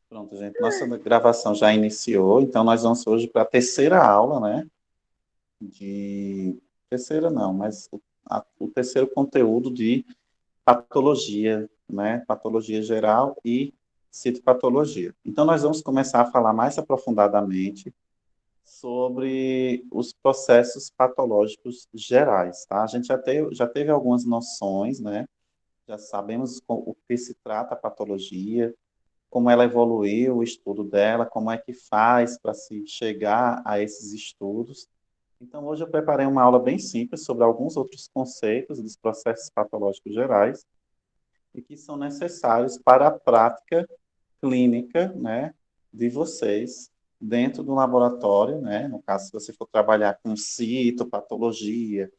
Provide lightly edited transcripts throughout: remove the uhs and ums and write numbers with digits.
Pronto, gente, nossa gravação já iniciou, então nós vamos hoje para a terceira aula, né? De terceira não, mas o terceiro conteúdo de patologia, né? Patologia geral e citopatologia. Então nós vamos começar a falar mais aprofundadamente sobre os processos patológicos gerais, tá? A gente já teve algumas noções, né? Já sabemos o que se trata a patologia, como ela evoluiu, o estudo dela, como é que faz para se chegar a esses estudos. Então, hoje eu preparei uma aula bem simples sobre alguns outros conceitos dos processos patológicos gerais e que são necessários para a prática clínica, né, de vocês dentro do laboratório, né? No caso, se você for trabalhar com citopatologia,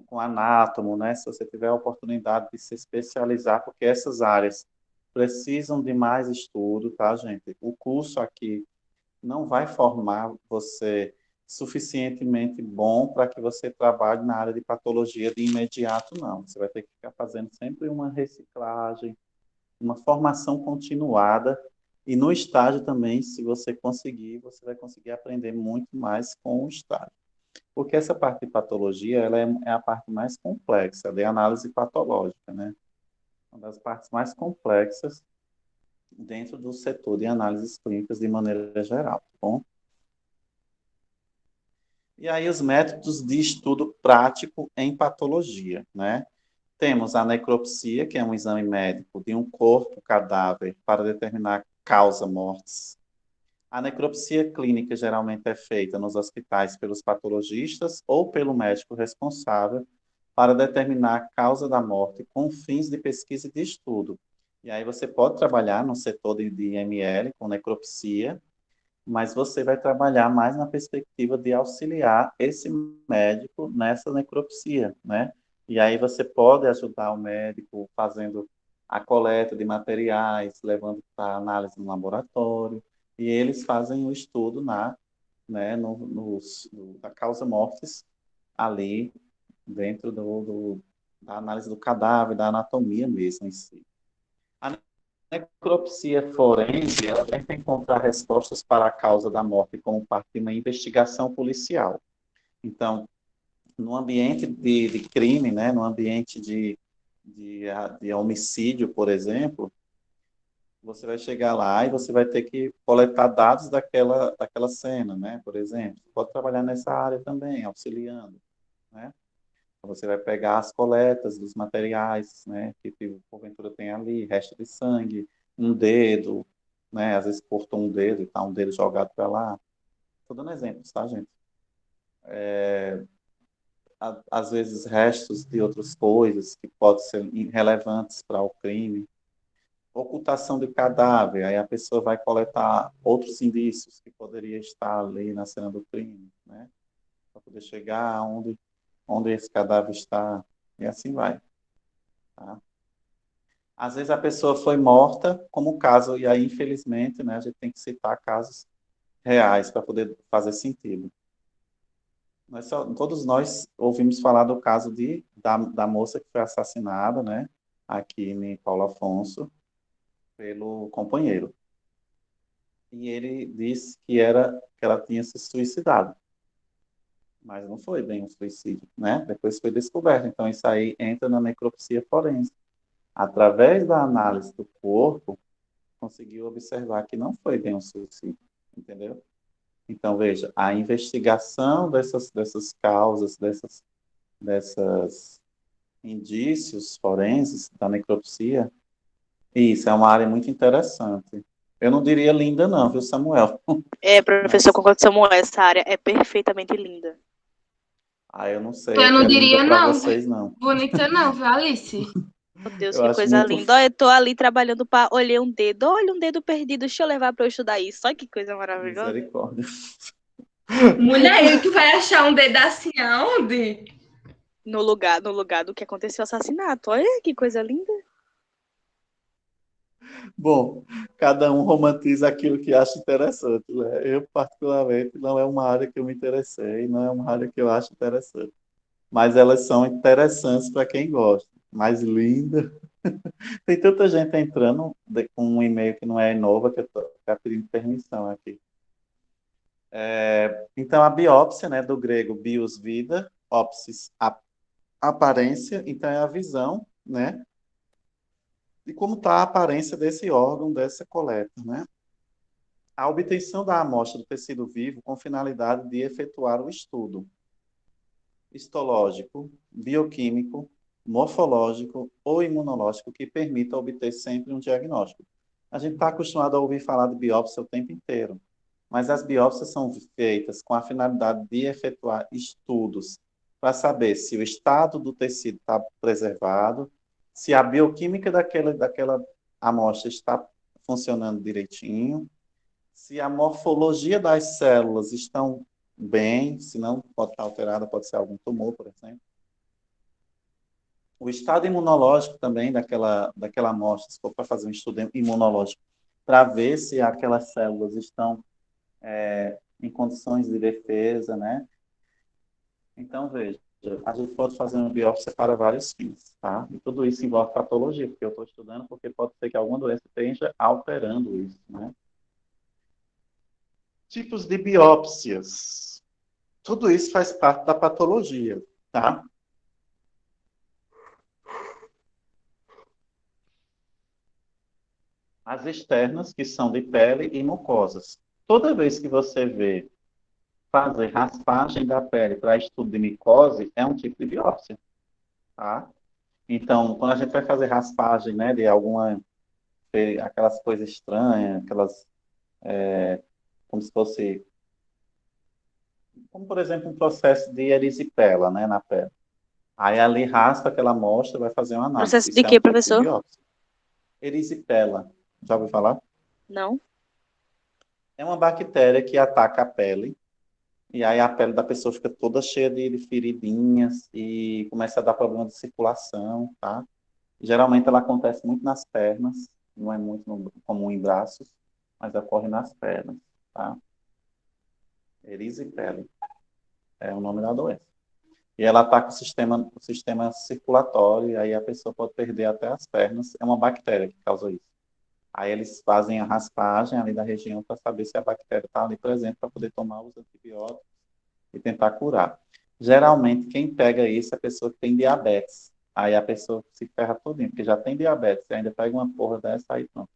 com anátomo, né? Se você tiver a oportunidade de se especializar, porque essas áreas precisam de mais estudo, tá, gente? O curso aqui não vai formar você suficientemente bom para que você trabalhe na área de patologia de imediato, não. Você vai ter que ficar fazendo sempre uma reciclagem, uma formação continuada, e no estágio também, se você conseguir, você vai conseguir aprender muito mais com o estágio. Porque essa parte de patologia, ela é a parte mais complexa, de análise patológica, né? Uma das partes mais complexas dentro do setor de análises clínicas de maneira geral, tá bom? E aí os métodos de estudo prático em patologia, né? Temos a necropsia, que é um exame médico de um corpo cadáver para determinar causa mortis. A necropsia clínica geralmente é feita nos hospitais pelos patologistas ou pelo médico responsável para determinar a causa da morte com fins de pesquisa e de estudo. E aí você pode trabalhar no setor de IML com necropsia, mas você vai trabalhar mais na perspectiva de auxiliar esse médico nessa necropsia, né? E aí você pode ajudar o médico fazendo a coleta de materiais, levando para análise no laboratório, e eles fazem o estudo né, da causa mortis ali dentro da análise do cadáver, da anatomia mesmo em si. A necropsia forense, ela tenta encontrar respostas para a causa da morte como parte de uma investigação policial. Então, no ambiente de crime, né, no ambiente de homicídio, por exemplo, você vai chegar lá e você vai ter que coletar dados daquela cena, né, por exemplo. Pode trabalhar nessa área também, auxiliando, né? Você vai pegar as coletas dos materiais, né, que porventura tem ali, resto de sangue, um dedo, né, às vezes cortou um dedo e tá um dedo jogado para lá. Estou dando exemplos, tá, gente? Às vezes restos de outras coisas que podem ser irrelevantes para o crime. Ocultação de cadáver, aí a pessoa vai coletar outros indícios que poderia estar ali na cena do crime, né, para poder chegar onde esse cadáver está, e assim vai, tá? Às vezes a pessoa foi morta, como o caso, e aí, infelizmente, né, a gente tem que citar casos reais para poder fazer sentido. Todos nós ouvimos falar do caso da moça que foi assassinada, né, aqui em Paulo Afonso, pelo companheiro. E ele disse que ela tinha se suicidado, mas não foi bem um suicídio, né? Depois foi descoberto. Então, isso aí entra na necropsia forense. Através da análise do corpo, conseguiu observar que não foi bem um suicídio, entendeu? Então, veja, a investigação dessas causas, dessas indícios forenses da necropsia, isso é uma área muito interessante. Eu não diria linda não, viu, Samuel? É, professor, Mas, concordo com Samuel, essa área é perfeitamente linda. eu não sei, Eu que não é linda diria para não, vocês, não. bonita não, viu, Alice? Meu Deus, Eu que acho coisa muito linda. Olha, eu tô ali trabalhando para olhar um dedo. Olha um dedo perdido, deixa eu levar para eu estudar isso. Olha que coisa maravilhosa. misericórdia. Mulher, e tu vai achar um dedo assim aonde? No lugar do que aconteceu o assassinato. Olha que coisa linda. Bom, cada um romantiza aquilo que acha interessante, né? Eu, particularmente, não é uma área que eu me interessei, não é uma área que eu acho interessante. Mas elas são interessantes para quem gosta. mais linda. Tem tanta gente entrando com um e-mail que não é Inova, que eu estou pedindo permissão aqui. Então, a biópsia, né, do grego bios, vida, ópsis, aparência, então é a visão, né, de como está a aparência desse órgão, dessa coleta, né? A obtenção da amostra do tecido vivo com finalidade de efetuar o estudo histológico, bioquímico, morfológico ou imunológico que permita obter sempre um diagnóstico. A gente está acostumado a ouvir falar de biópsia o tempo inteiro, mas as biópsias são feitas com a finalidade de efetuar estudos para saber se o estado do tecido está preservado, se a bioquímica daquela amostra está funcionando direitinho, se a morfologia das células estão bem, se não pode estar alterada, pode ser algum tumor, por exemplo. O estado imunológico também daquela amostra, se for para fazer um estudo imunológico, para ver se aquelas células estão em condições de defesa, né? Então, veja, a gente pode fazer uma biópsia para vários fins, tá? E tudo isso envolve patologia, porque eu estou estudando, porque pode ser que alguma doença esteja alterando isso, né? Tipos de biópsias. Tudo isso faz parte da patologia, tá? As externas, que são de pele e mucosas. Toda vez que você vê fazer raspagem da pele para estudo de micose, é um tipo de biópsia, tá? Então, quando a gente vai fazer raspagem, né, de aquelas coisas estranhas, como se fosse, como por exemplo, um processo de erisipela, né, na pele. Aí ali raspa aquela amostra, vai fazer uma análise. Processo de Isso é um quê, tipo de professor? biópsia. Erisipela, já ouviu falar? Não. É uma bactéria que ataca a pele, e aí a pele da pessoa fica toda cheia de feridinhas e começa a dar problema de circulação, tá? Geralmente ela acontece muito nas pernas, não é muito comum em braços, mas ocorre nas pernas, tá? Erisipela é o nome da doença. E ela ataca o sistema circulatório, e aí a pessoa pode perder até as pernas. É uma bactéria que causa isso. Aí eles fazem a raspagem ali da região para saber se a bactéria está ali presente para poder tomar os antibióticos e tentar curar. Geralmente, quem pega isso é a pessoa que tem diabetes. Aí a pessoa se ferra todinha, porque já tem diabetes, e ainda pega uma porra dessa, aí pronto.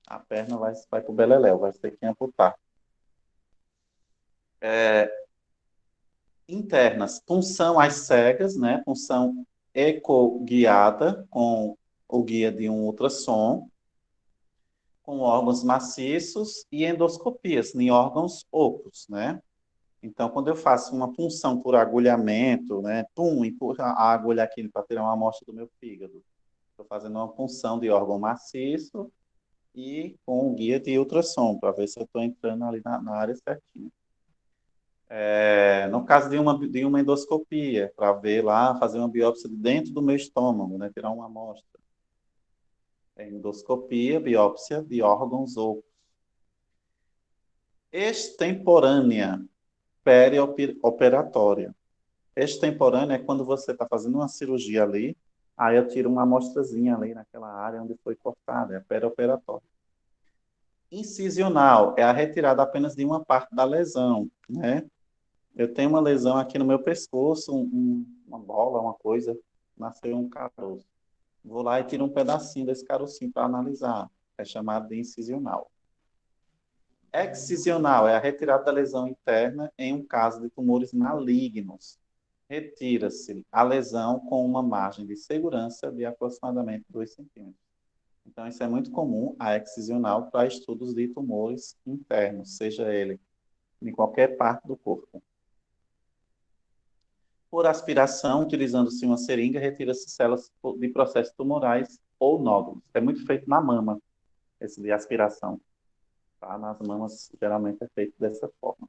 A perna vai pro beleléu, vai ter que amputar. Internas, punção às cegas, né? Punção ecoguiada, com o guia de um ultrassom, com órgãos maciços e endoscopias em órgãos ocos, né? Então, quando eu faço uma punção por agulhamento, né? Empurra a agulha aqui para tirar uma amostra do meu fígado. Estou fazendo uma punção de órgão maciço e com o guia de ultrassom, para ver se eu estou entrando ali na área certinha. No caso de uma endoscopia, para ver lá, fazer uma biópsia de dentro do meu estômago, né? Tirar uma amostra. Endoscopia, biópsia de órgãos ocos. Extemporânea, perioperatória. Extemporânea é quando você está fazendo uma cirurgia ali, aí eu tiro uma amostrazinha ali naquela área onde foi cortada, é perioperatória. Incisional é a retirada apenas de uma parte da lesão, né? Eu tenho uma lesão aqui no meu pescoço, uma bola, uma coisa, nasceu um caroço. Vou lá e tiro um pedacinho desse carocinho para analisar. É chamado de incisional. Excisional é a retirada da lesão interna em um caso de tumores malignos. Retira-se a lesão com uma margem de segurança de aproximadamente 2 centímetros. Então, isso é muito comum, a excisional, para estudos de tumores internos, seja ele em qualquer parte do corpo. Por aspiração, utilizando-se uma seringa, retira-se células de processos tumorais ou nódulos. É muito feito na mama, esse de aspiração. Tá? Nas mamas, geralmente é feito dessa forma,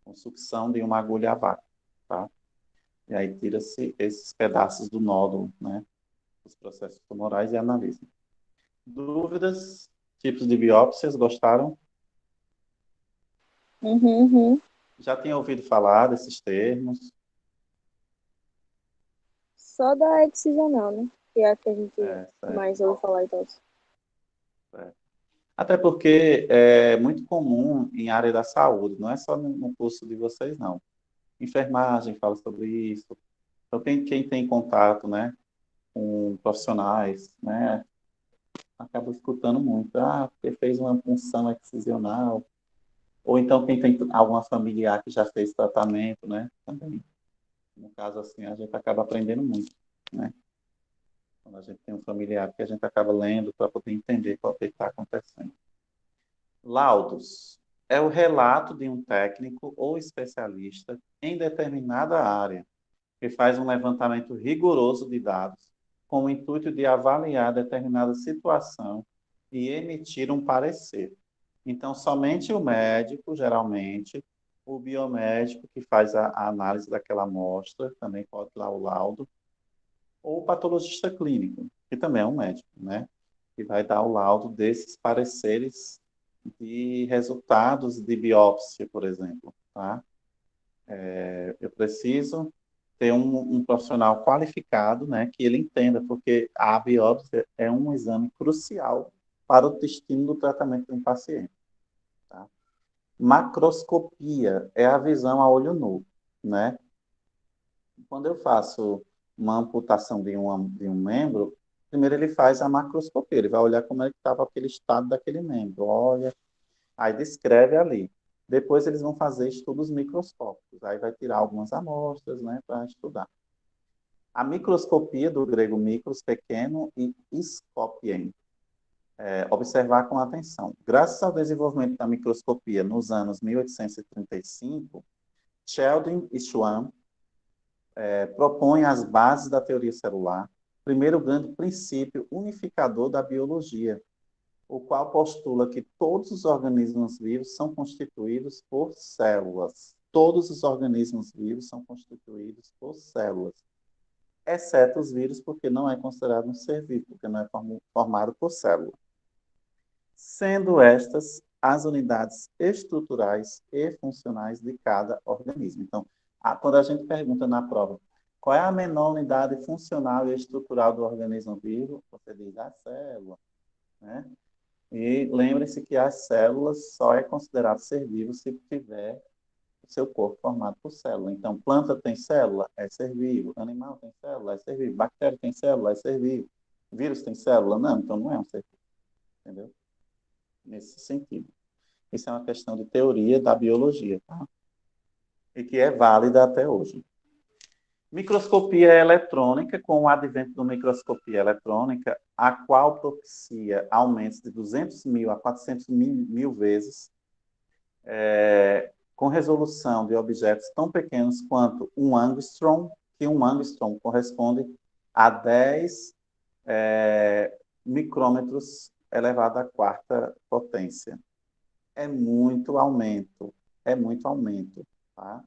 com sucção de uma agulha a vácuo. Tá? E aí tira-se esses pedaços do nódulo, né? Os processos tumorais e analisa. Dúvidas? Tipos de biópsias, gostaram? Uhum. Já tinha ouvido falar desses termos? Só da excisional, né? que é a que a gente certo. mais ouve falar e tal. Até porque é muito comum em área da saúde, não é só no curso de vocês, não. Enfermagem fala sobre isso. Então, quem tem contato, né, com profissionais, né, acaba escutando muito. Ah, porque fez uma punção excisional. Ou então quem tem alguma familiar que já fez tratamento, né, também. No caso, assim, a gente acaba aprendendo muito, né? Quando a gente tem um familiar que a gente acaba lendo para poder entender o que está acontecendo. Laudos é o relato de um técnico ou especialista em determinada área, que faz um levantamento rigoroso de dados, com o intuito de avaliar determinada situação e emitir um parecer. Então, somente o médico, geralmente, o biomédico que faz a análise daquela amostra, também pode dar o laudo, ou o patologista clínico, que também é um médico, né? Que vai dar o laudo desses pareceres de resultados de biópsia, por exemplo, tá? Eu preciso ter um profissional qualificado, né, que ele entenda, porque a biópsia é um exame crucial para o destino do tratamento de um paciente. Tá? Macroscopia é a visão a olho nu, né? Quando eu faço uma amputação de um membro, primeiro ele faz a macroscopia, ele vai olhar como é que estava aquele estado daquele membro, olha, aí descreve ali. Depois eles vão fazer estudos microscópicos, aí vai tirar algumas amostras, né, para estudar. A microscopia, do grego micros, pequeno, e scopien, observar com atenção. Graças ao desenvolvimento da microscopia nos anos 1835, Sheldon e Schwann propõem as bases da teoria celular, primeiro grande princípio unificador da biologia, o qual postula que todos os organismos vivos são constituídos por células. Todos os organismos vivos são constituídos por células, exceto os vírus, porque não é considerado um ser vivo, porque não é formado por célula. Sendo estas as unidades estruturais e funcionais de cada organismo. Então, quando a gente pergunta na prova, qual é a menor unidade funcional e estrutural do organismo vivo? Você diz a célula, né? E lembre-se que as células só é considerado ser vivo se tiver o seu corpo formado por célula. Então, planta tem célula? É ser vivo. Animal tem célula? É ser vivo. Bactéria tem célula? É ser vivo. Vírus tem célula? Não, então não é um ser vivo. Entendeu? Nesse sentido. Isso é uma questão de teoria da biologia, tá? E que é válida até hoje. Microscopia eletrônica, com o advento da microscopia eletrônica, a qual propicia aumentos de 200.000 a 400.000 vezes, com resolução de objetos tão pequenos quanto um angstrom, que um angstrom corresponde a 10 micrômetros elevado à quarta potência. É muito aumento, tá?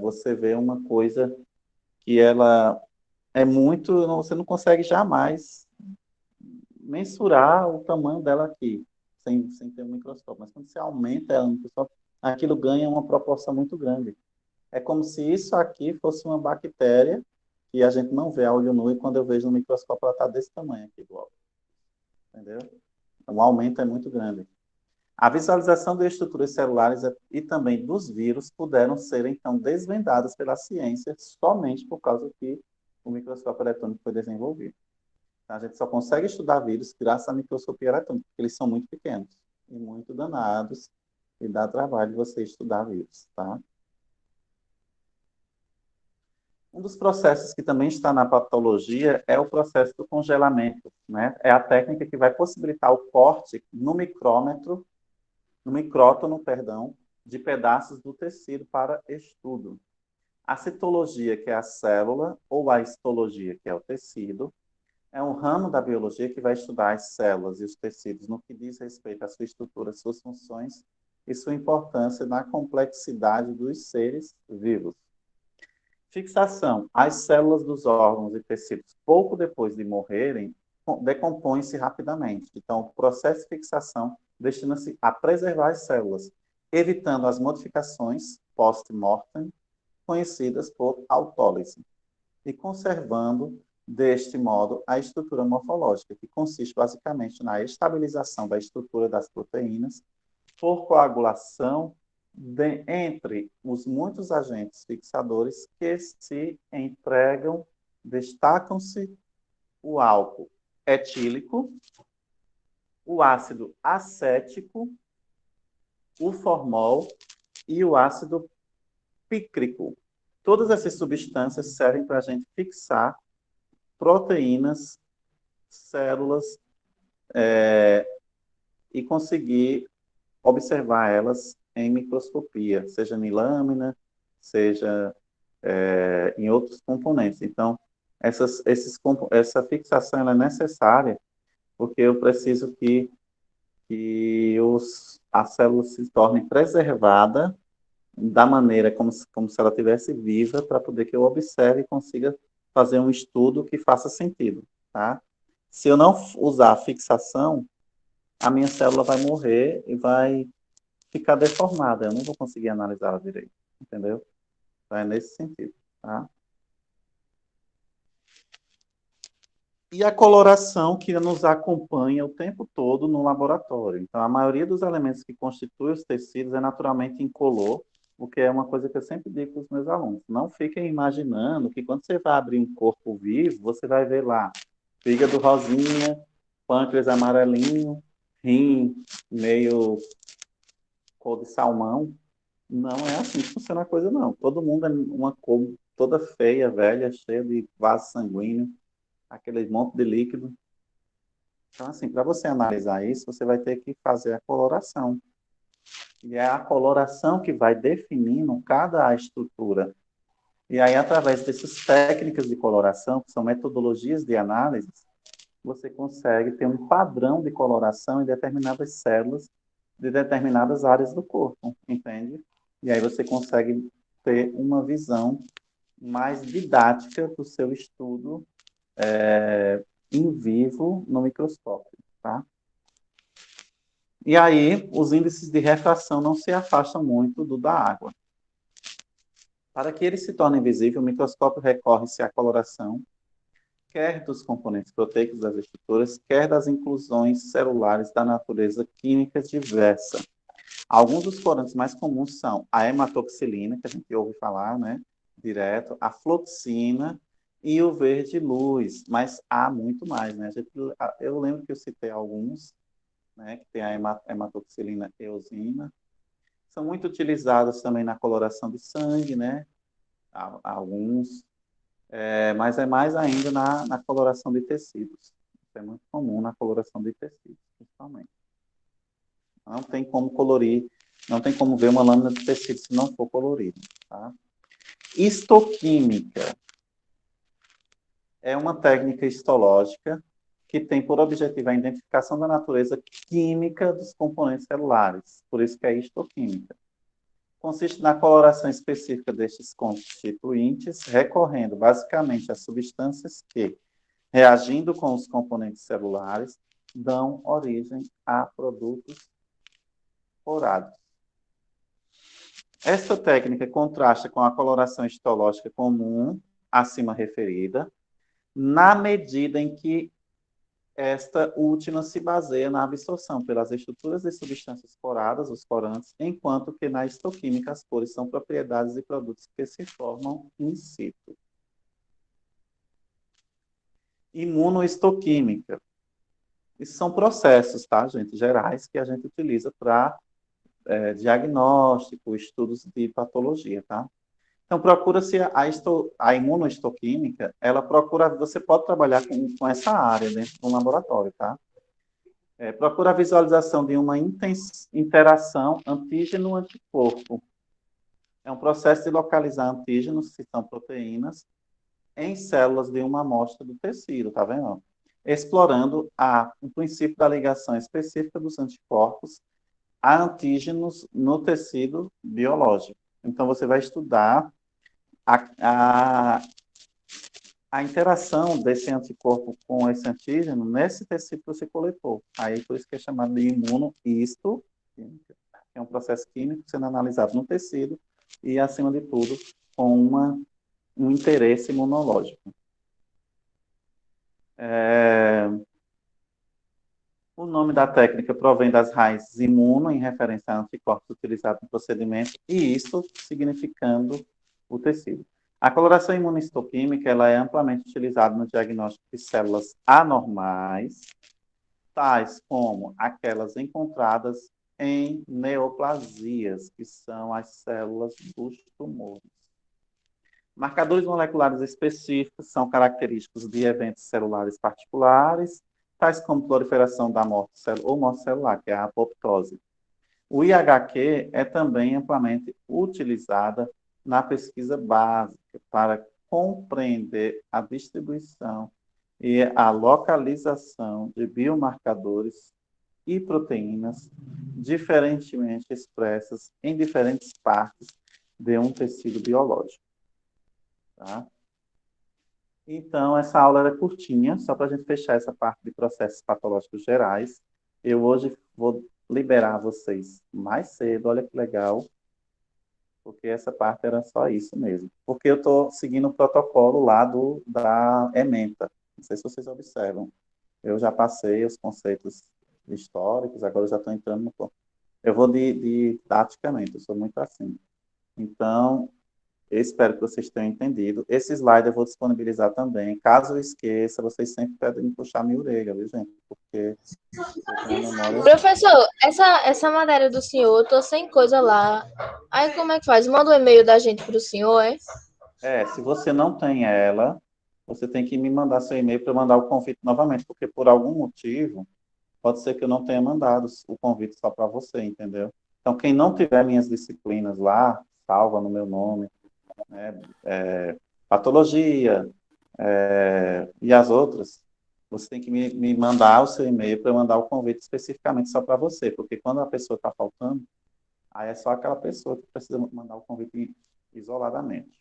Você vê uma coisa que ela é muito, você não consegue jamais mensurar o tamanho dela aqui, sem ter um microscópio. Mas quando você aumenta ela no microscópio, aquilo ganha uma proporção muito grande. É como se isso aqui fosse uma bactéria que a gente não vê a olho nu, e quando eu vejo no microscópio ela está desse tamanho aqui do óculos. Entendeu? O aumento é muito grande. A visualização de estruturas celulares e também dos vírus puderam ser, então, desvendadas pela ciência somente por causa que o microscópio eletrônico foi desenvolvido. A gente só consegue estudar vírus graças à microscopia eletrônica, porque eles são muito pequenos e muito danados, e dá trabalho você estudar vírus, tá? Um dos processos que também está na patologia é o processo do congelamento, né? É a técnica que vai possibilitar o corte no micrótono, de pedaços do tecido para estudo. A citologia, que é a célula, ou a histologia, que é o tecido, é um ramo da biologia que vai estudar as células e os tecidos no que diz respeito à sua estrutura, suas funções e sua importância na complexidade dos seres vivos. Fixação. As células dos órgãos e tecidos, pouco depois de morrerem, decompõem-se rapidamente. Então, o processo de fixação destina-se a preservar as células, evitando as modificações post-mortem, conhecidas por autólise, e conservando deste modo, a estrutura morfológica, que consiste basicamente na estabilização da estrutura das proteínas por coagulação entre os muitos agentes fixadores que se entregam, destacam-se o álcool etílico, o ácido acético, o formol e o ácido pícrico. Todas essas substâncias servem para a gente fixar proteínas, células, e conseguir observar elas em microscopia, seja em lâmina, seja em outros componentes. Então, essa fixação ela é necessária porque eu preciso que a célula se torne preservada da maneira como se ela estivesse viva, para poder que eu observe e consiga fazer um estudo que faça sentido, tá? Se eu não usar a fixação, a minha célula vai morrer e vai ficar deformada, eu não vou conseguir analisá-la direito, entendeu? Então é nesse sentido, tá? E a coloração que nos acompanha o tempo todo no laboratório. Então, a maioria dos elementos que constituem os tecidos é naturalmente incolor, o que é uma coisa que eu sempre digo para os meus alunos. Não fiquem imaginando que quando você vai abrir um corpo vivo, você vai ver lá fígado rosinha, pâncreas amarelinho, rim meio cor de salmão. Não é assim que funciona a coisa, não. Todo mundo é uma cor toda feia, velha, cheia de vaso sanguíneo, aquele monte de líquido. Então, assim, para você analisar isso, você vai ter que fazer a coloração. E é a coloração que vai definindo cada estrutura. E aí, através dessas técnicas de coloração, que são metodologias de análise, você consegue ter um padrão de coloração em determinadas células de determinadas áreas do corpo, entende? E aí você consegue ter uma visão mais didática do seu estudo em vivo no microscópio, tá? E aí, os índices de refração não se afastam muito do da água. Para que ele se torne visível, o microscópio recorre-se à coloração, quer dos componentes proteicos das estruturas, quer das inclusões celulares da natureza química diversa. Alguns dos corantes mais comuns são a hematoxilina, que a gente ouve falar, né, direto, a fluoxina e o verde-luz, mas há muito mais, né? Eu lembro que eu citei alguns, né, que tem a hematoxilina eosina, são muito utilizados também na coloração de sangue, né? Alguns, mas é mais ainda na coloração de tecidos. Isso é muito comum na coloração de tecidos, principalmente. Não tem como colorir, não tem como ver uma lâmina de tecido se não for colorida, tá? Histoquímica é uma técnica histológica que tem por objetivo a identificação da natureza química dos componentes celulares, por isso que é histoquímica. Consiste na coloração específica destes constituintes, recorrendo basicamente a substâncias que, reagindo com os componentes celulares, dão origem a produtos colorados. Esta técnica contrasta com a coloração histológica comum, acima referida, na medida em que esta última se baseia na absorção pelas estruturas de substâncias coradas, os corantes, enquanto que na histoquímica as cores são propriedades de produtos que se formam in situ. Imunohistoquímica. Isso são processos, tá, gente, gerais, que a gente utiliza para diagnóstico, estudos de patologia, tá? Então, procura-se a imunohistoquímica, ela procura, você pode trabalhar com essa área dentro de um laboratório, tá? Procura a visualização de uma interação antígeno-anticorpo. É um processo de localizar antígenos, que são proteínas, em células de uma amostra do tecido, tá vendo? Explorando o princípio da ligação específica dos anticorpos a antígenos no tecido biológico. Então, você vai estudar a interação desse anticorpo com esse antígeno nesse tecido que você coletou. Aí, por isso que é chamado de imunohistoquímica. É um processo químico sendo analisado no tecido e, acima de tudo, com um interesse imunológico. É, o nome da técnica provém das raízes imuno, em referência a anticorpos utilizados no procedimento, e isso significando o tecido. A coloração imunistoquímica ela é amplamente utilizada no diagnóstico de células anormais, tais como aquelas encontradas em neoplasias, que são as células dos tumores. Marcadores moleculares específicos são característicos de eventos celulares particulares, tais como proliferação da morte ou morte celular, que é a apoptose. O IHQ é também amplamente utilizada na pesquisa básica para compreender a distribuição e a localização de biomarcadores e proteínas diferentemente expressas em diferentes partes de um tecido biológico. Tá? Então, essa aula era curtinha, só para a gente fechar essa parte de processos patológicos gerais. Eu hoje vou liberar vocês mais cedo, olha que legal, porque essa parte era só isso mesmo. Porque eu estou seguindo o protocolo lá da Ementa. Não sei se vocês observam. Eu já passei os conceitos históricos, agora eu já estou entrando no... Eu vou de taticamente, eu sou muito assim. Então, eu espero que vocês tenham entendido. Esse slide eu vou disponibilizar também. Caso eu esqueça, vocês sempre podem puxar minha orelha, viu, gente? Porque eu tenho uma memória... Professor, essa matéria do senhor, eu tô sem coisa lá. Aí como é que faz? Manda um e-mail da gente pro senhor, é? Se você não tem ela, você tem que me mandar seu e-mail para eu mandar o convite novamente, porque por algum motivo, pode ser que eu não tenha mandado o convite só para você, entendeu? Então, quem não tiver minhas disciplinas lá, salva no meu nome, né? Patologia, e as outras, você tem que me mandar o seu e-mail para eu mandar o convite especificamente só para você, porque quando a pessoa está faltando, aí é só aquela pessoa que precisa mandar o convite isoladamente.